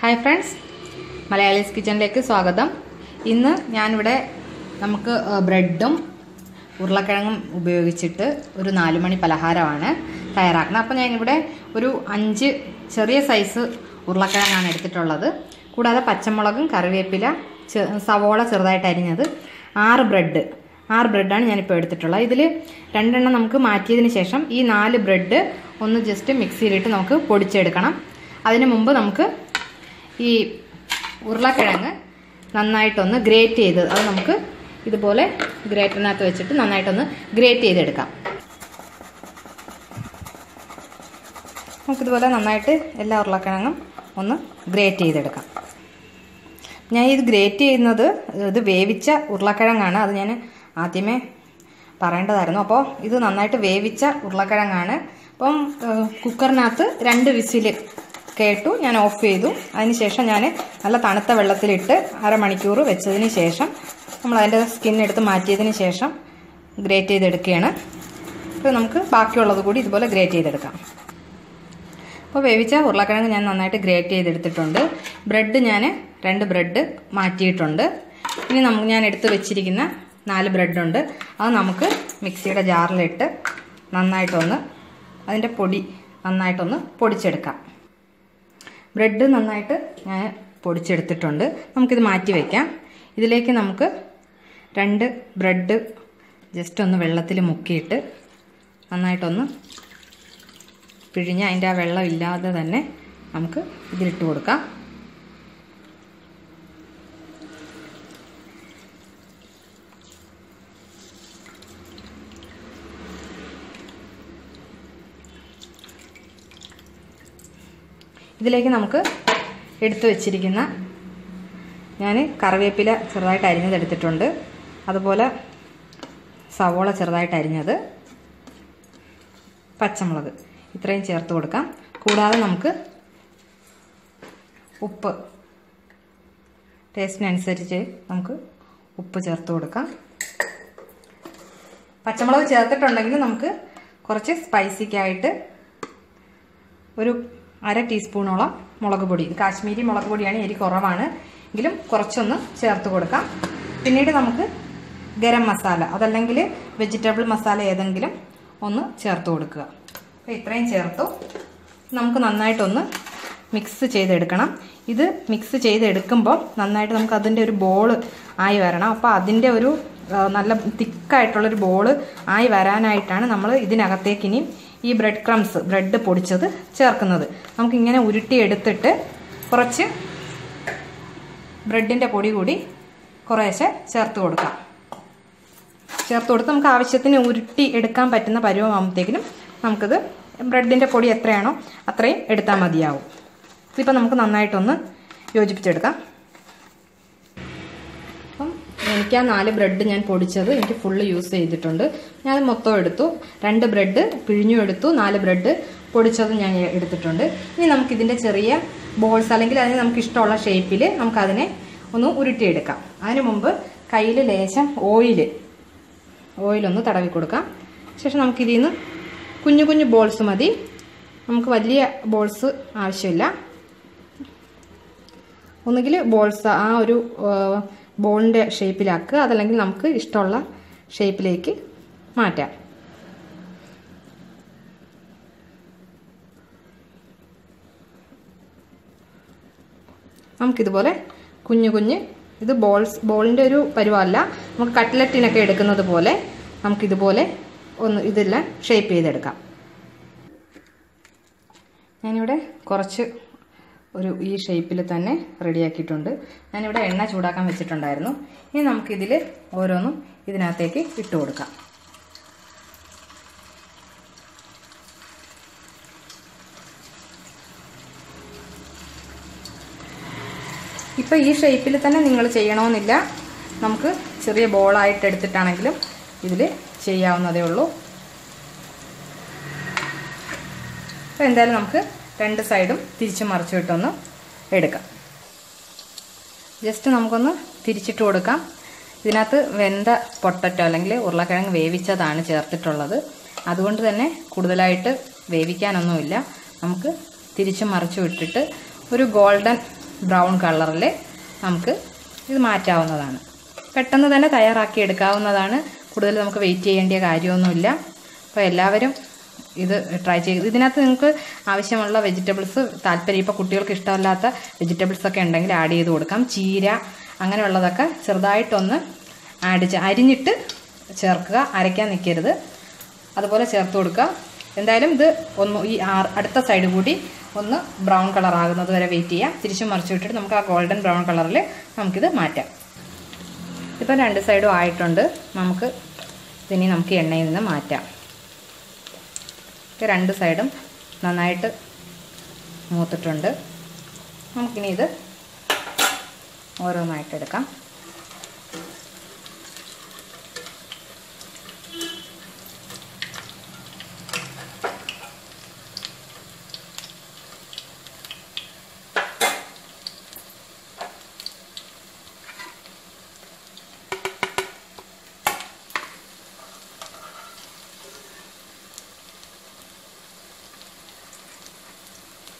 Hi friends, Malayalam kitchenലേക്ക് സ്വാഗതം. ഇന്ന് ഞാൻ ഇവിടെ നമുക്ക് ബ്രെഡും ഉരുളക്കിഴങ്ങും ഉപയോഗിച്ചിട്ട് ഒരു 4 മണി പലഹാരമാണ് തയ്യാറാക്കുന്നത്. അപ്പോൾ ഞാൻ ഇവിടെ ഒരു 5 ചെറിയ സൈസ് ഉരുളക്കിഴങ്ങാണ് എടുത്തിട്ടുള്ളത്. കൂടാതെ പച്ചമുളകും കറിവേപ്പില സവോള ചെറുതായിട്ട് അരിഞ്ഞത് 6 ബ്രെഡാണ് ഞാൻ ഇപ്പോൾ എടുത്തിട്ടുള്ളത്. ഇതിൽ 2 എണ്ണം നമുക്ക് മാറ്റിയതിന് ശേഷം ഈ 4 ബ്രെഡ് ഒന്ന് ജസ്റ്റ് മിക്സിയിലിട്ട് നമുക്ക് പൊടിച്ചെടുക്കണം. അതിനു മുമ്പ് നമുക്ക് ഈ ഉരുളക്കിഴങ്ങ് നന്നായിട്ടൊന്ന് ഗ്രേറ്റ് ചെയ്ത് അത് നമുക്ക് ഇതുപോലെ ഗ്രേറ്ററിനകത്ത് വെച്ചിട്ട് നന്നായിട്ടൊന്ന് ഗ്രേറ്റ് ചെയ്തെടുക്കാം. നമുക്കിതുപോലെ നന്നായിട്ട് എല്ലാ ഉരുളക്കിഴങ്ങും ഒന്ന് ഗ്രേറ്റ് ചെയ്തെടുക്കാം. ഞാൻ ഇത് ഗ്രേറ്റ് ചെയ്യുന്നത് ഇത് വേവിച്ച ഉരുളക്കിഴങ്ങാണ്. അത് ഞാൻ ആദ്യമേ പറയേണ്ടതായിരുന്നു. അപ്പോൾ ഇത് നന്നായിട്ട് വേവിച്ച ഉരുളക്കിഴങ്ങാണ്. അപ്പം കുക്കറിനകത്ത് 2 വിസിൽ കേട്ടു, ഞാൻ ഓഫ് ചെയ്തു. അതിനുശേഷം ഞാൻ നല്ല തണുത്ത വെള്ളത്തിലിട്ട് അരമണിക്കൂർ വെച്ചതിന് ശേഷം നമ്മൾ അതിൻ്റെ സ്കിന്നെടുത്ത് മാറ്റിയതിന് ശേഷം ഗ്രേറ്റ് ചെയ്തെടുക്കുകയാണ്. അപ്പോൾ നമുക്ക് ബാക്കിയുള്ളത് കൂടി ഇതുപോലെ ഗ്രേറ്റ് ചെയ്തെടുക്കാം. അപ്പോൾ വേവിച്ച ഉരുളക്കിഴങ്ങ് ഞാൻ നന്നായിട്ട് ഗ്രേറ്റ് ചെയ്തെടുത്തിട്ടുണ്ട്. ബ്രെഡ് ഞാൻ 2 ബ്രെഡ് മാറ്റിയിട്ടുണ്ട്. ഇനി ഞാൻ എടുത്ത് വെച്ചിരിക്കുന്ന 4 ബ്രെഡുണ്ട്. അത് നമുക്ക് മിക്സിയുടെ ജാറിലിട്ട് നന്നായിട്ടൊന്ന് അതിൻ്റെ പൊടി നന്നായിട്ടൊന്ന് പൊടിച്ചെടുക്കാം. ബ്രെഡ് നന്നായിട്ട് ഞാൻ പൊടിച്ചെടുത്തിട്ടുണ്ട്. നമുക്കിത് മാറ്റി വയ്ക്കാം. ഇതിലേക്ക് നമുക്ക് 2 ബ്രെഡ് ജസ്റ്റ് ഒന്ന് വെള്ളത്തിൽ മുക്കിയിട്ട് നന്നായിട്ടൊന്ന് പിഴിഞ്ഞ് അതിൻ്റെ ആ വെള്ളം ഇല്ലാതെ തന്നെ നമുക്ക് ഇതിലിട്ട് കൊടുക്കാം. ഇതിലേക്ക് നമുക്ക് എടുത്തു വെച്ചിരിക്കുന്ന ഞാൻ കറിവേപ്പില ചെറുതായിട്ട് അരിഞ്ഞത് എടുത്തിട്ടുണ്ട്. അതുപോലെ സവോള ചെറുതായിട്ട് അരിഞ്ഞത്, പച്ചമുളക് ഇത്രയും ചേർത്ത് കൊടുക്കാം. കൂടാതെ നമുക്ക് ഉപ്പ് ടേസ്റ്റിനനുസരിച്ച് നമുക്ക് ഉപ്പ് ചേർത്ത് കൊടുക്കാം. പച്ചമുളക് ചേർത്തിട്ടുണ്ടെങ്കിൽ നമുക്ക് കുറച്ച് സ്പൈസിക്കായിട്ട് ഒരു 1/2 ടീസ്പൂണോളം മുളക് പൊടി, കാശ്മീരി മുളക് പൊടിയാണ്, എരി കുറവാണ് എങ്കിലും കുറച്ചൊന്ന് ചേർത്ത് കൊടുക്കാം. പിന്നീട് നമുക്ക് ഗരം മസാല അതല്ലെങ്കിൽ വെജിറ്റബിൾ മസാല ഏതെങ്കിലും ഒന്ന് ചേർത്ത് കൊടുക്കുക. അപ്പോൾ ഇത്രയും ചേർത്തു. നമുക്ക് നന്നായിട്ടൊന്ന് മിക്സ് ചെയ്തെടുക്കണം. ഇത് മിക്സ് ചെയ്തെടുക്കുമ്പോൾ നന്നായിട്ട് നമുക്ക് അതിൻ്റെ ഒരു ബോൾ ആയി വരണം. അപ്പോൾ അതിൻ്റെ ഒരു നല്ല തിക്കായിട്ടുള്ളൊരു ബോൾ ആയി വരാനായിട്ടാണ് നമ്മൾ ഇതിനകത്തേക്ക് ഇനി ഈ ബ്രെഡ് പൊടിച്ചത് ചേർക്കുന്നത്. നമുക്കിങ്ങനെ ഉരുട്ടിയെടുത്തിട്ട് കുറച്ച് ബ്രെഡിൻ്റെ പൊടി കൂടി കുറേശ്ശെ ചേർത്ത് കൊടുക്കാം. ചേർത്ത് കൊടുത്ത് നമുക്ക് ആവശ്യത്തിന് ഉരുട്ടി എടുക്കാൻ പറ്റുന്ന പരുവമാകുമ്പോഴത്തേക്കിനും നമുക്കിത് ബ്രെഡിൻ്റെ പൊടി എത്രയാണോ അത്രയും എടുത്താൽ മതിയാവും. ഇതിപ്പോൾ നമുക്ക് നന്നായിട്ടൊന്ന് യോജിപ്പിച്ചെടുക്കാം. അപ്പം എനിക്ക് ആ 4 ബ്രെഡ് ഞാൻ പൊടിച്ചത് എനിക്ക് ഫുള്ള് യൂസ് ചെയ്തിട്ടുണ്ട്. ഞാൻ മൊത്തം എടുത്തു. 2 ബ്രെഡ് പിഴിഞ്ഞു എടുത്തു, 4 ബ്രെഡ് പൊടിച്ചത് ഞാൻ എടുത്തിട്ടുണ്ട്. ഇനി നമുക്കിതിൻ്റെ ചെറിയ ബോൾസ് അല്ലെങ്കിൽ അതിന് നമുക്ക് ഇഷ്ടമുള്ള ഷേപ്പിൽ നമുക്കതിനെ ഒന്ന് ഉരുട്ടിയെടുക്കാം. അതിന് മുമ്പ് കയ്യിൽ ലേശം ഓയിലൊന്ന് തടവി കൊടുക്കാം. ശേഷം നമുക്കിതിൽ നിന്ന് കുഞ്ഞു കുഞ്ഞു ബോൾസ് മതി, നമുക്ക് വലിയ ബോൾസ് ആവശ്യമില്ല. ഒന്നുകിൽ ബോൾസ് ആ ഒരു ബോളിൻ്റെ ഷേപ്പിലാക്കുക, അതല്ലെങ്കിൽ നമുക്ക് ഇഷ്ടമുള്ള ഷേപ്പിലേക്ക് മാറ്റാം. നമുക്കിതുപോലെ കുഞ്ഞ് ഇത് ബോളിൻ്റെ ഒരു പരുവമല്ല, നമുക്ക് കട്ട്ലറ്റിനൊക്കെ എടുക്കുന്നത് പോലെ നമുക്കിതുപോലെ ഒന്ന് ഇതെല്ലാം ഷേപ്പ് ചെയ്തെടുക്കാം. ഞാനിവിടെ കുറച്ച് ഈ ഷേപ്പിൽ തന്നെ റെഡിയാക്കിയിട്ടുണ്ട്. ഞാനിവിടെ എണ്ണ ചൂടാക്കാൻ വെച്ചിട്ടുണ്ടായിരുന്നു. ഇനി നമുക്കിതിൽ ഓരോന്നും ഇതിനകത്തേക്ക് ഇട്ട് കൊടുക്കാം. ഇപ്പോൾ ഈ ഷേപ്പിൽ തന്നെ നിങ്ങൾ ചെയ്യണമെന്നില്ല, നമുക്ക് ചെറിയ ബോളായിട്ട് എടുത്തിട്ടാണെങ്കിലും ഇതിൽ ചെയ്യാവുന്നതേ ഉള്ളൂ. അപ്പോൾ എന്തായാലും നമുക്ക് 2 സൈഡും തിരിച്ചു മറിച്ചിട്ടൊന്ന് എടുക്കാം. ജസ്റ്റ് നമുക്കൊന്ന് തിരിച്ചിട്ട് കൊടുക്കാം. ഇതിനകത്ത് വെന്ത പൊട്ടറ്റോ അല്ലെങ്കിൽ ഉരുളക്കിഴങ്ങ് വേവിച്ചതാണ് ചേർത്തിട്ടുള്ളത്. അതുകൊണ്ട് തന്നെ കൂടുതലായിട്ട് വേവിക്കാനൊന്നുമില്ല. നമുക്ക് തിരിച്ചു മറിച്ചു വിട്ടിട്ട് ഒരു ഗോൾഡൻ ബ്രൗൺ കളറിൽ നമുക്ക് ഇത് മാറ്റാവുന്നതാണ്. പെട്ടെന്ന് തന്നെ തയ്യാറാക്കി എടുക്കാവുന്നതാണ്. കൂടുതൽ നമുക്ക് വെയിറ്റ് ചെയ്യേണ്ട കാര്യമൊന്നുമില്ല. അപ്പോൾ എല്ലാവരും ഇത് ട്രൈ ചെയ്ത് ഇതിനകത്ത് നിങ്ങൾക്ക് ആവശ്യമുള്ള വെജിറ്റബിൾസ് താല്പര്യം ഇപ്പോൾ കുട്ടികൾക്ക് ഇഷ്ടമല്ലാത്ത വെജിറ്റബിൾസൊക്കെ ഉണ്ടെങ്കിൽ ആഡ് ചെയ്ത് കൊടുക്കാം. ചീര അങ്ങനെയുള്ളതൊക്കെ ചെറുതായിട്ടൊന്ന് അരിഞ്ഞിട്ട് ചേർക്കുക, അരയ്ക്കാൻ നിൽക്കരുത്. അതുപോലെ ചേർത്ത് കൊടുക്കുക. എന്തായാലും ഇത് ഒന്ന് ഈ അടുത്ത സൈഡ് കൂടി ഒന്ന് ബ്രൗൺ കളർ ആകുന്നത് വരെ വെയിറ്റ് ചെയ്യാം. തിരിച്ചും മറിച്ചു വിട്ടിട്ട് നമുക്ക് ആ ഗോൾഡൻ ബ്രൗൺ കളറിൽ നമുക്കിത് മാറ്റാം. ഇപ്പം 2 സൈഡും ആയിട്ടുണ്ട്. നമുക്ക് ഇതിനി നമുക്ക് എണ്ണയിൽ നിന്ന് മാറ്റാം. 2 സൈഡും നന്നായിട്ട് മൂത്തിട്ടുണ്ട്. നമുക്കിനി ഇത് ഓരോന്നായിട്ടെടുക്കാം.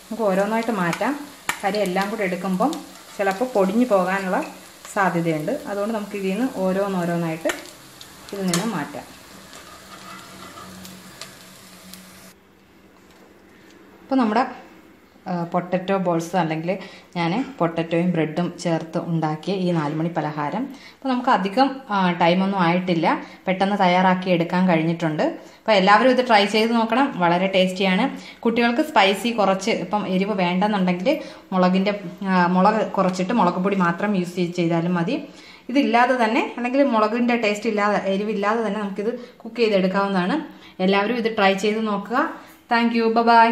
നമുക്ക് ഓരോന്നായിട്ട് മാറ്റാം. കാര്യം എല്ലാം കൂടെ എടുക്കുമ്പം ചിലപ്പോൾ പൊടിഞ്ഞു പോകാനുള്ള സാധ്യതയുണ്ട്. അതുകൊണ്ട് നമുക്ക് ഇതിൽ നിന്ന് ഓരോന്നായിട്ട് ഇതിൽ നിന്ന് മാറ്റാം. അപ്പോൾ നമ്മുടെ പൊട്ടറ്റോ ബോൾസ് അല്ലെങ്കിൽ ഞാൻ പൊട്ടറ്റോയും ബ്രെഡും ചേർത്ത് ഉണ്ടാക്കിയ ഈ 4 മണി പലഹാരം അപ്പോൾ നമുക്ക് അധികം ടൈമൊന്നും ആയിട്ടില്ല, പെട്ടെന്ന് തയ്യാറാക്കി എടുക്കാൻ കഴിഞ്ഞിട്ടുണ്ട്. അപ്പോൾ എല്ലാവരും ഇത് ട്രൈ ചെയ്ത് നോക്കണം. വളരെ ടേസ്റ്റിയാണ്. കുട്ടികൾക്ക് സ്പൈസി കുറച്ച് ഇപ്പം എരിവ് വേണ്ടെന്നുണ്ടെങ്കിൽ മുളക് കുറച്ചിട്ട് മുളക് പൊടി മാത്രം യൂസ് ചെയ്താലും മതി. ഇതില്ലാതെ തന്നെ അല്ലെങ്കിൽ മുളകിൻ്റെ ടേസ്റ്റ് ഇല്ലാതെ എരിവില്ലാതെ തന്നെ നമുക്കിത് കുക്ക് ചെയ്തെടുക്കാവുന്നതാണ്. എല്ലാവരും ഇത് ട്രൈ ചെയ്ത് നോക്കുക. Thank you. ബൈ.